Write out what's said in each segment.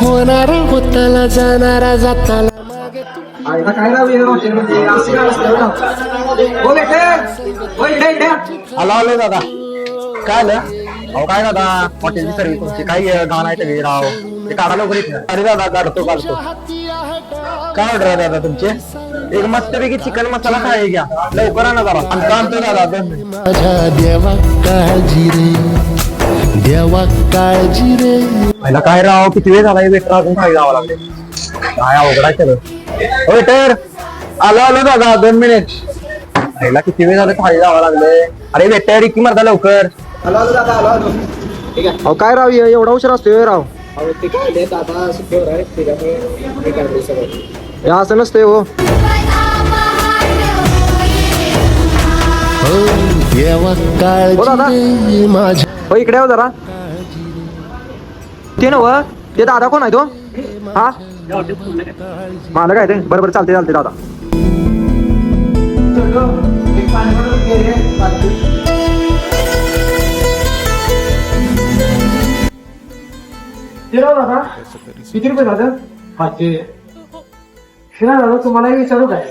होणार होताला जाणारा जाताला मागे तू आईला काय नाव आहे म्हणजे असं काय असतं ना हो बेटे हो इकडे आलो आलो दादा काय आलं अहो काय दादा हॉटेलची सर्व्हिस तुमची काही गाणं आहे ते राव ते काढा लवकर इथनं. अरे दादा काढतो काय ऑर्डर आहे दादा तुमचे एक मस्तपैकी चिकन मसाला फ्राय घ्या लवकर आणा जरा आणतो दादा 2 मिनिट. माझ्या देवा काळजी रे देवा काळजी रे. पहिला काय राव किती वेळ झाला वेटर अजून खाली जावं लागले काय अवघड आहे सगळं वेटर आलो आलो दादा 2 मिनिट पहिला किती वेळ झालं खाली जावं लागले अरे वेटर की मर्दा लवकर आलो दादा आलो ठीक आहे अहो काय राव एवढा उशीर असतोय राव अहो ते काय आहे, दादा सुट्टीवर आहे त्याच्यामुळे हे करते सगळं हे असं नसतंय हो हो देवा हो दादा. काळजी रे माझ्या हो इकडे हो जरा ते नव ते दादा कोण आहे तो हा मला काय ते बरोबर चालते चालते दादा दादा किती रुपये दादा 500 शिरा दादा तुम्हाला एक विचारू काय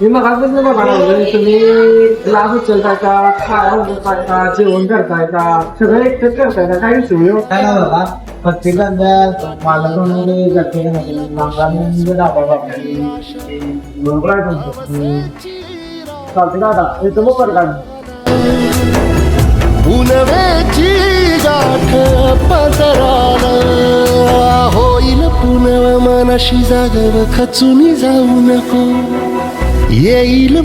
मी मग आजपासून बघा तुम्ही लाभ उचलताय का खायला उचलताय का जेवण करताय का सगळं एकटंच करताय का काही सुविधा काय ना बाबा प्रत्येकाच्या माझा चालते दादा येतो मग बरं का पुनवेची गाठ पदराला होईल पुनव मनाशी जागव खचून जाऊ नको येईल